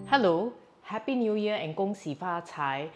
Hello, Happy New Year and 恭喜发财.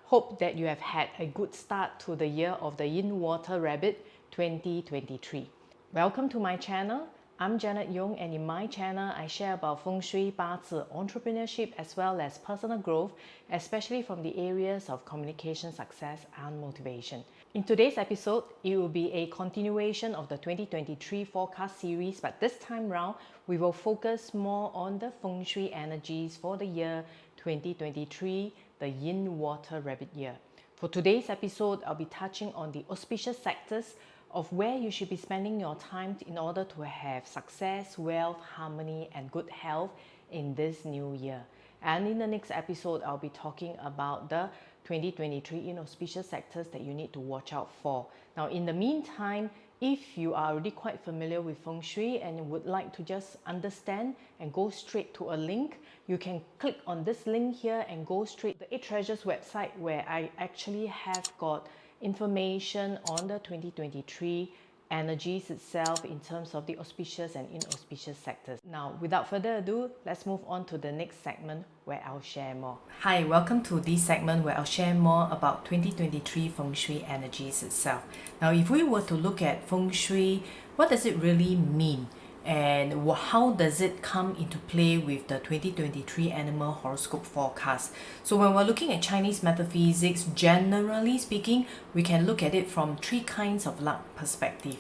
Hope that you have had a good start to the year of the Yin Water Rabbit 2023. Welcome to my channel. I'm Janet Yong, and in my channel I share about Feng Shui, Bazi, entrepreneurship as well as personal growth, especially from the areas of communication, success and motivation. In today's episode, it will be a continuation of the 2023 forecast series, but this time round we will focus more on the Feng Shui energies for the year 2023, the Yin Water Rabbit year. For today's episode, I'll be touching on the auspicious sectors of where you should be spending your time in order to have success, wealth, harmony and good health in this new year. And in the next episode, I'll be talking about the 2023 inauspicious sectors that you need to watch out for. Now, in the meantime, if you are already quite familiar with Feng Shui and would like to just understand and go straight to a link, you can click on this link here and go straight to the 8 Treasures website, where I actually have got information on the 2023 energies itself in terms of the auspicious and inauspicious sectors. Now, without further ado, let's move on to the next segment where I'll share more. Hi, welcome to this segment where I'll share more about 2023 Feng Shui energies itself. Now, if we were to look at Feng Shui, what does it really mean? And how does it come into play with the 2023 animal horoscope forecast? So when we're looking at Chinese metaphysics, generally speaking, we can look at it from 3 kinds of luck perspective.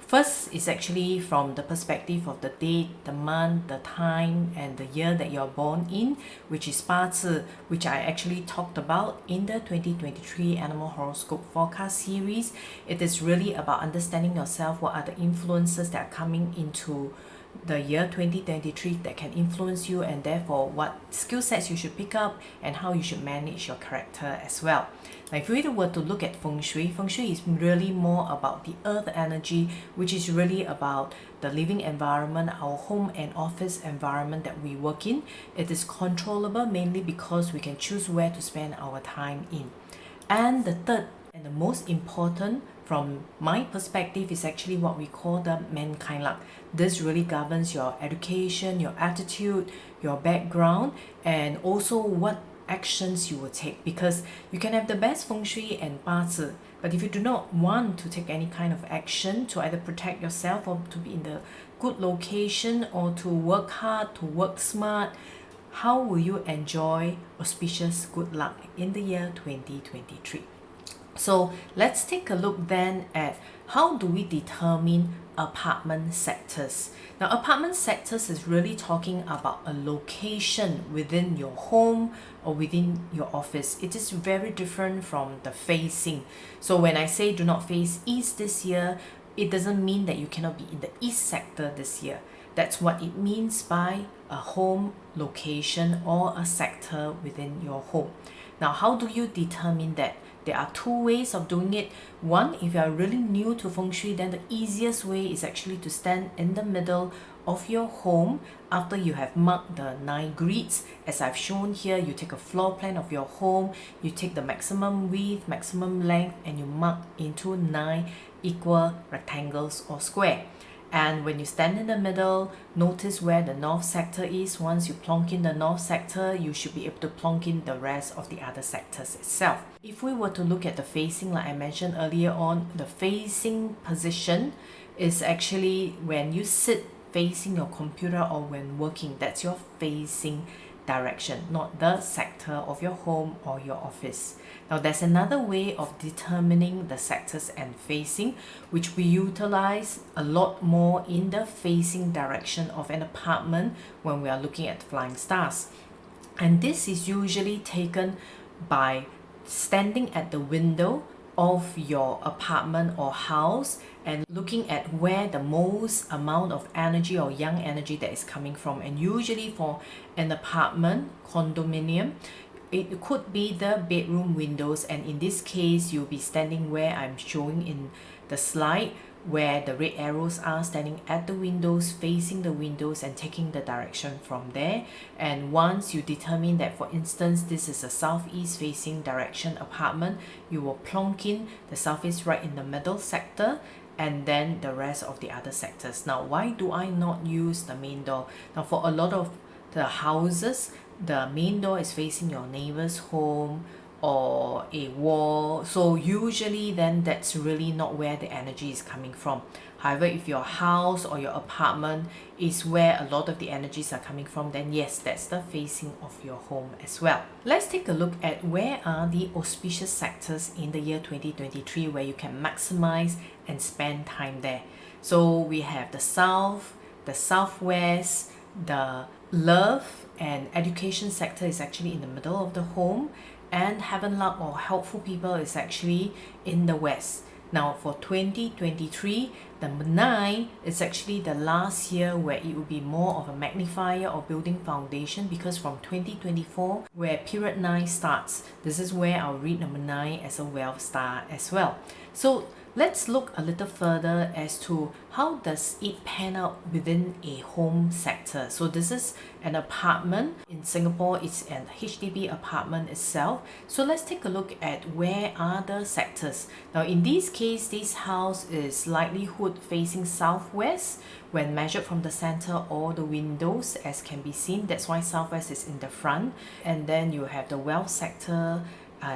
First is actually from the perspective of the date, the month, the time, and the year that you're born in, which is Bazi, which I actually talked about in the 2023 Animal Horoscope Forecast series. It is really about understanding yourself, what are the influences that are coming into the year 2023 that can influence you, and therefore what skill sets you should pick up and how you should manage your character as well. Now, if we were to look at Feng Shui is really more about the earth energy, which is really about the living environment, our home and office environment that we work in. It is controllable mainly because we can choose where to spend our time in. And the third and the most important from my perspective is actually what we call the mankind luck. This really governs your education, your attitude, your background, and also what actions you will take, because you can have the best Feng Shui and Bazi, but if you do not want to take any kind of action to either protect yourself or to be in the good location or to work hard, to work smart, how will you enjoy auspicious good luck in the year 2023? So let's take a look then at how do we determine apartment sectors. Now, apartment sectors is really talking about a location within your home or within your office. It is very different from the facing. So when I say do not face east this year, it doesn't mean that you cannot be in the east sector this year. That's what it means by a home location or a sector within your home. Now, how do you determine that? There are 2 ways of doing it. One, if you are really new to Feng Shui, then the easiest way is actually to stand in the middle of your home after you have marked the 9 grids. As I've shown here, you take a floor plan of your home, you take the maximum width, maximum length, and you mark into 9 equal rectangles or square. And when you stand in the middle, notice where the north sector is. Once you plonk in the north sector, you should be able to plonk in the rest of the other sectors itself. If we were to look at the facing, like I mentioned earlier on, the facing position is actually when you sit facing your computer or when working. That's your facing direction, not the sector of your home or your office. Now, there's another way of determining the sectors and facing, which we utilize a lot more in the facing direction of an apartment when we are looking at flying stars. And this is usually taken by standing at the window of your apartment or house and looking at where the most amount of energy or yang energy that is coming from. And usually for an apartment, condominium, it could be the bedroom windows, and in this case you'll be standing where I'm showing in the slide, where the red arrows are, standing at the windows, facing the windows and taking the direction from there. And once you determine that, for instance, this is a southeast facing direction apartment, you will plonk in the southeast right in the middle sector, and then the rest of the other sectors. Now, why do I not use the main door? Now, for a lot of the houses, the main door is facing your neighbor's home or a wall, so usually then that's really not where the energy is coming from. However, if your house or your apartment is where a lot of the energies are coming from, then yes, that's the facing of your home as well. Let's take a look at where are the auspicious sectors in the year 2023 where you can maximize and spend time there. So we have the south, the southwest, the love and education sector is actually in the middle of the home, and heaven luck or helpful people is actually in the west. Now for 2023, the 9 is actually the last year where it will be more of a magnifier or building foundation, because from 2024 where period 9 starts, this is where I'll read number 9 as a wealth star as well. So let's look a little further as to how does it pan out within a home sector. So this is an apartment. In Singapore, it's an HDB apartment itself. So let's take a look at where are the sectors. Now in this case, this house is likelihood facing southwest when measured from the center or the windows, as can be seen. That's why southwest is in the front. And then you have the wealth sector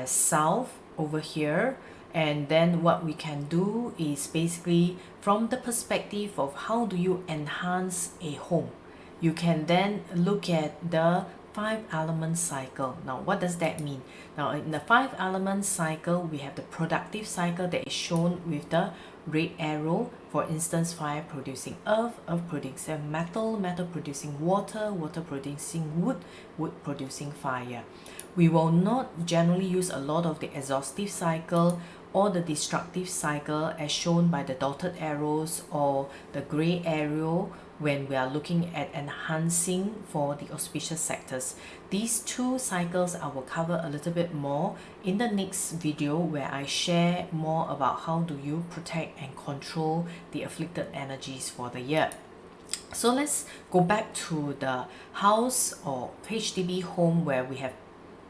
south over here. And then what we can do is basically from the perspective of how do you enhance a home. You can then look at the 5-element cycle. Now what does that mean? Now in the 5-element cycle, we have the productive cycle that is shown with the red arrow. For instance, fire producing earth, earth producing metal, metal producing water, water producing wood, wood producing fire. We will not generally use a lot of the exhaustive cycle or the destructive cycle as shown by the dotted arrows or the gray arrow when we are looking at enhancing for the auspicious sectors. These two cycles I will cover a little bit more in the next video, where I share more about how do you protect and control the afflicted energies for the year. So let's go back to the house or HDB home where we have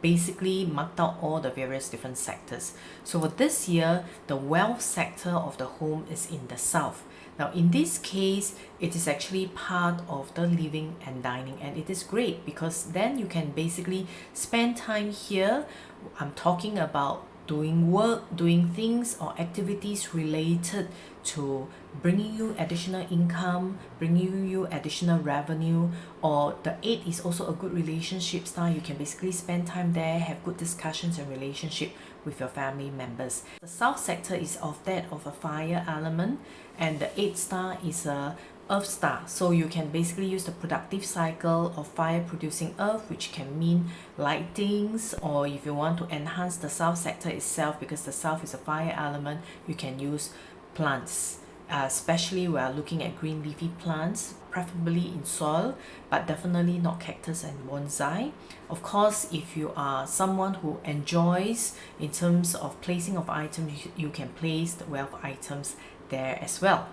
basically marked out all the various different sectors. So for this year, the wealth sector of the home is in the south. Now in this case, it is actually part of the living and dining, and it is great because then you can basically spend time here. I'm talking about doing work, doing things or activities related to bringing you additional income, bringing you additional revenue. Or the 8 is also a good relationship star. You can basically spend time there, have good discussions and relationship with your family members. The south sector is of that of a fire element, and the 8 star is a earth star. So you can basically use the productive cycle of fire producing earth, which can mean lightings, or if you want to enhance the south sector itself, because the south is a fire element, you can use plants. Especially we are looking at green leafy plants, preferably in soil, but definitely not cactus and bonsai. Of course, if you are someone who enjoys in terms of placing of items, you can place the wealth items there as well.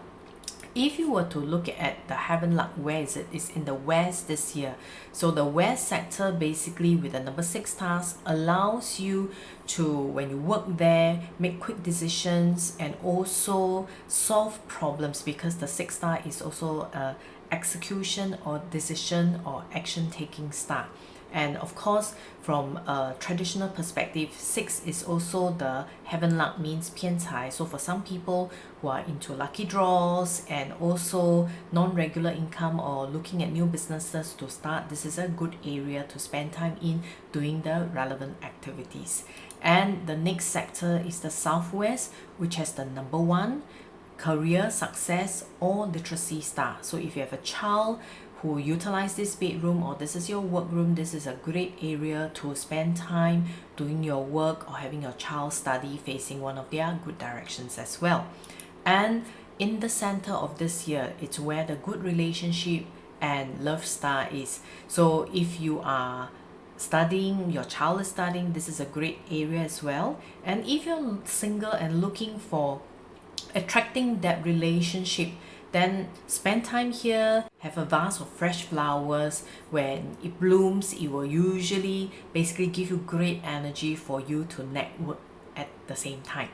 If you were to look at the heaven luck, where is it? It's in the west this year. So the west sector basically with the number 6 stars allows you to, when you work there, make quick decisions and also solve problems, because the 6 star is also a execution or decision or action taking star. And of course, from a traditional perspective, 6 is also the heaven luck, means 偏财. So for some people who are into lucky draws and also non-regular income or looking at new businesses to start, this is a good area to spend time in doing the relevant activities. And the next sector is the southwest, which has the number 1, career, success or literacy star. So if you have a child who utilize this bedroom or this is your workroom, this is a great area to spend time doing your work or having your child study facing one of their good directions as well. And in the center of this year, it's where the good relationship and love star is. So if you are studying, your child is studying, this is a great area as well. And if you're single and looking for attracting that relationship, then spend time here, have a vase of fresh flowers. When it blooms, it will usually basically give you great energy for you to network at the same time.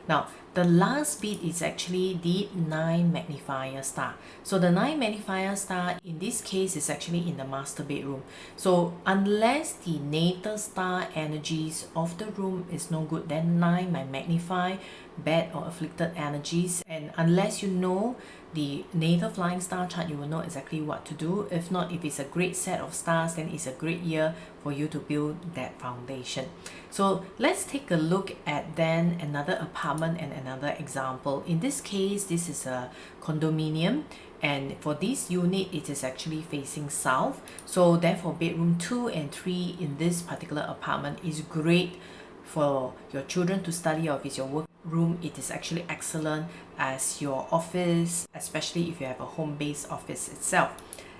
Now, The last bit is actually the 9 magnifier star. So the 9 magnifier star in this case is actually in the master bedroom. So unless the natal star energies of the room is no good, then 9 might magnify bad or afflicted energies. And unless you know the natal flying star chart, you will know exactly what to do. If not, if it's a great set of stars, then it's a great year for you to build that foundation. So let's take a look at then another apartment and another example. In this case, this is a condominium, and for this unit it is actually facing south. So therefore bedroom 2 and 3 in this particular apartment is great for your children to study, or if it's your work room, it is actually excellent as your office, especially if you have a home-based office itself.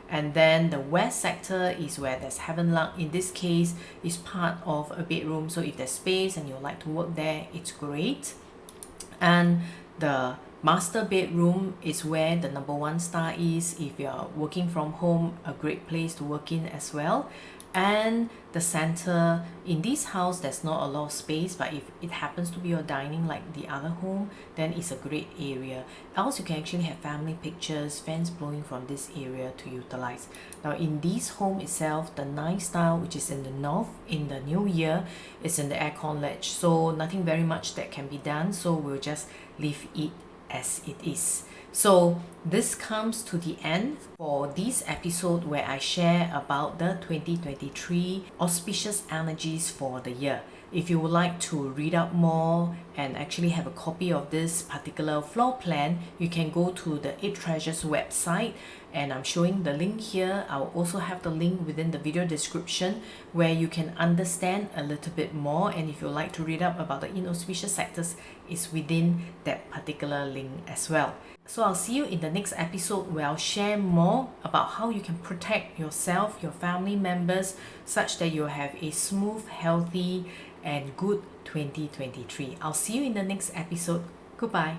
And then the west sector is where there's heaven luck. In this case, is part of a bedroom, so if there's space and you like to work there, it's great. And the master bedroom is where the number 1 star is. If you're working from home, a great place to work in as well. And the center, in this house there's not a lot of space, but if it happens to be your dining like the other home, then it's a great area. Else you can actually have family pictures, fans blowing from this area to utilize. Now in this home itself, the 9 star, which is in the north, in the new year, is in the aircon ledge, so nothing very much that can be done, so we'll just leave it as it is. So this comes to the end for this episode where I share about the 2023 auspicious energies for the year. If you would like to read up more and actually have a copy of this particular floor plan, you can go to the 8 Treasures website, and I'm showing the link here. I'll also have the link within the video description where you can understand a little bit more, and if you would like to read up about the inauspicious sectors, it's within that particular link as well. So I'll see you in the next episode where I'll share more about how you can protect yourself, your family members, such that you have a smooth, healthy, and good 2023. I'll see you in the next episode. Goodbye.